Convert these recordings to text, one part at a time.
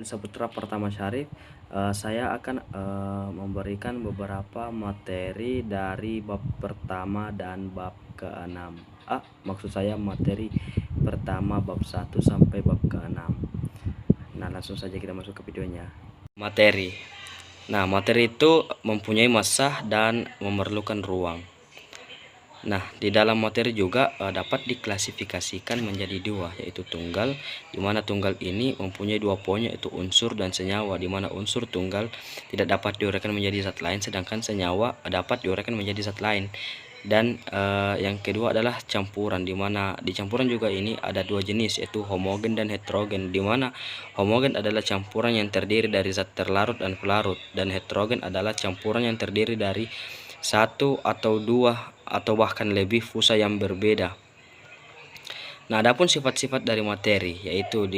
Saputra Pertama Syarif. Saya akan memberikan beberapa materi dari bab pertama dan bab ke-6. Maksud saya materi pertama bab 1 sampai bab ke-6. Nah, langsung saja kita masuk ke videonya. Materi. Nah, materi itu mempunyai massa dan memerlukan ruang. Nah, di dalam materi juga dapat diklasifikasikan menjadi dua, yaitu tunggal, di mana tunggal ini mempunyai dua poin, yaitu unsur dan senyawa, di mana unsur tunggal tidak dapat diuraikan menjadi zat lain, sedangkan senyawa dapat diuraikan menjadi zat lain. Dan yang kedua adalah campuran, di mana di campuran juga ini ada dua jenis, yaitu homogen dan heterogen, di mana homogen adalah campuran yang terdiri dari zat terlarut dan pelarut, dan heterogen adalah campuran yang terdiri dari satu atau dua atau bahkan lebih fusa yang berbeda. Nah, adapun sifat-sifat dari materi, yaitu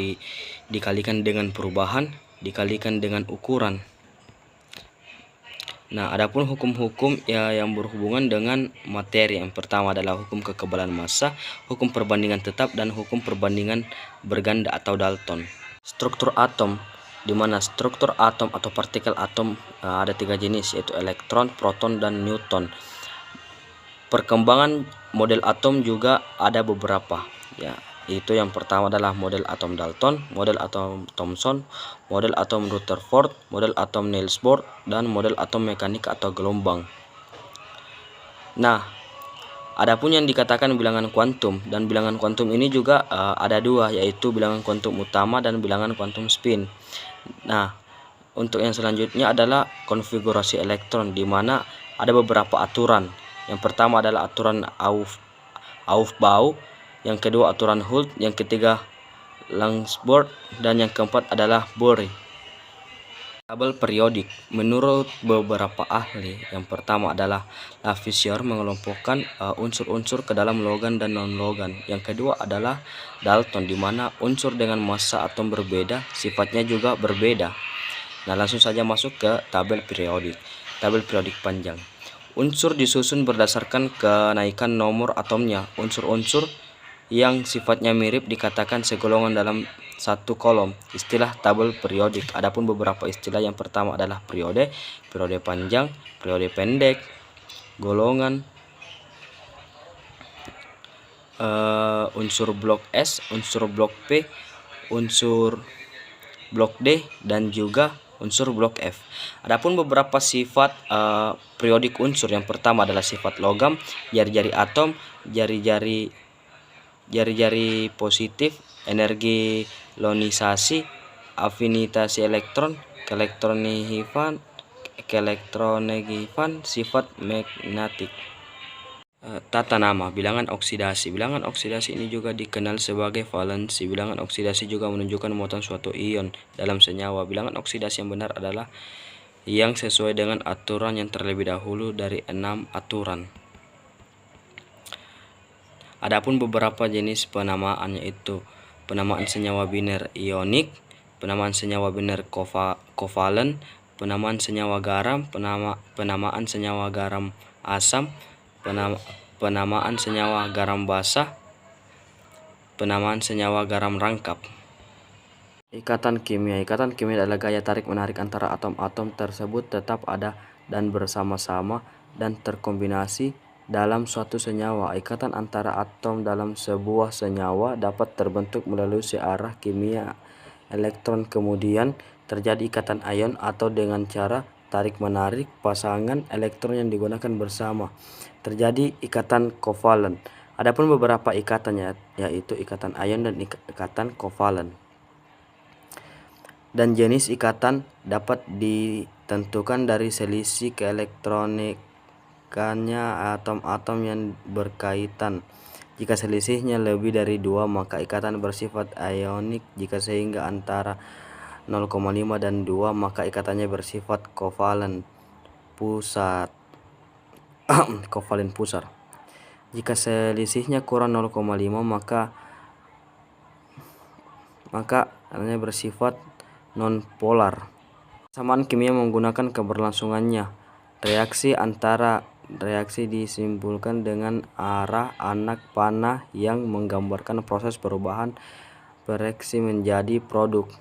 dikalikan dengan perubahan, dikalikan dengan ukuran. Nah, adapun hukum-hukum yang berhubungan dengan materi, yang pertama adalah hukum kekebalan massa, hukum perbandingan tetap, dan hukum perbandingan berganda atau Dalton. Struktur atom, di mana struktur atom atau partikel atom ada tiga jenis, yaitu elektron, proton, dan neutron. Perkembangan model atom juga ada beberapa, ya. Itu yang pertama adalah model atom Dalton, model atom Thomson, model atom Rutherford, model atom Niels Bohr, dan model atom mekanik atau gelombang. Nah, adapun yang dikatakan bilangan kuantum, dan bilangan kuantum ini juga ada dua, yaitu bilangan kuantum utama dan bilangan kuantum spin. Nah, untuk yang selanjutnya adalah konfigurasi elektron, di mana ada beberapa aturan. Yang pertama adalah aturan Aufbau, yang kedua aturan Hult, yang ketiga Langsburg, dan yang keempat adalah Bohr. Tabel periodik menurut beberapa ahli, yang pertama adalah Lavoisier mengelompokkan unsur-unsur ke dalam logan dan non-logan. Yang kedua adalah Dalton, di mana unsur dengan massa atom berbeda sifatnya juga berbeda. Nah, langsung saja masuk ke tabel periodik. Tabel periodik panjang. Unsur disusun berdasarkan kenaikan nomor atomnya. Unsur-unsur yang sifatnya mirip dikatakan segolongan dalam satu kolom. Istilah tabel periodik. Adapun beberapa istilah, yang pertama adalah periode, periode panjang, periode pendek, golongan, unsur blok S, unsur blok P, unsur blok D, dan juga unsur blok F. Adapun beberapa sifat periodik unsur, yang pertama adalah sifat logam, jari-jari atom, jari-jari positif, energi ionisasi, afinitas elektron, keelektronegifan, sifat magnetik. Tata nama bilangan oksidasi. Bilangan oksidasi ini juga dikenal sebagai valensi. Bilangan oksidasi juga menunjukkan muatan suatu ion dalam senyawa. Bilangan oksidasi yang benar adalah yang sesuai dengan aturan yang terlebih dahulu dari 6 aturan. Adapun beberapa jenis penamaan, yaitu penamaan senyawa biner ionik, penamaan senyawa biner kovalen, penamaan senyawa garam, penamaan senyawa garam asam, penamaan senyawa garam basah, penamaan senyawa garam rangkap. Ikatan kimia. Ikatan kimia adalah gaya tarik-menarik antara atom-atom tersebut tetap ada dan bersama-sama dan terkombinasi dalam suatu senyawa. Ikatan antara atom dalam sebuah senyawa dapat terbentuk melalui searah kimia elektron. Kemudian terjadi ikatan ion atau dengan cara tarik-menarik pasangan elektron yang digunakan bersama. Terjadi ikatan kovalen. Adapun beberapa ikatannya, yaitu ikatan ion dan ikatan kovalen. Dan jenis ikatan dapat ditentukan dari selisih keelektronikannya atom-atom yang berkaitan. Jika selisihnya lebih dari 2, maka ikatan bersifat ionik. Jika sehingga antara 0,5 dan 2, maka ikatannya bersifat kovalen pusat. Kovalen pusar. Jika selisihnya kurang 0,5, maka katanya bersifat non-polar. Persamaan kimia menggunakan keberlangsungannya. Reaksi disimpulkan dengan arah anak panah yang menggambarkan proses perubahan reaksi menjadi produk.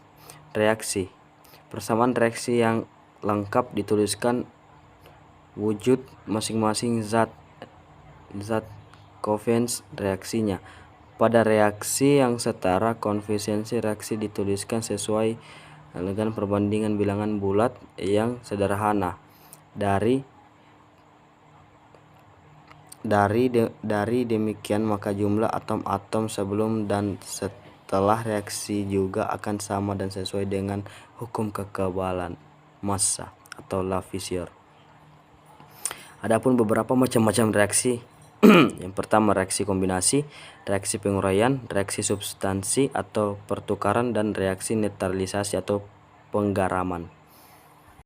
reaksi. Persamaan reaksi yang lengkap dituliskan wujud masing-masing zat koefisien reaksinya. Pada reaksi yang setara, koefisiensi reaksi dituliskan sesuai dengan perbandingan bilangan bulat yang sederhana. Dari demikian maka jumlah atom-atom sebelum dan setelah reaksi juga akan sama dan sesuai dengan hukum kekebalan massa atau Lavoisier. Adapun beberapa macam-macam reaksi. Yang pertama, reaksi kombinasi, reaksi penguraian, reaksi substansi atau pertukaran, dan reaksi netralisasi atau penggaraman.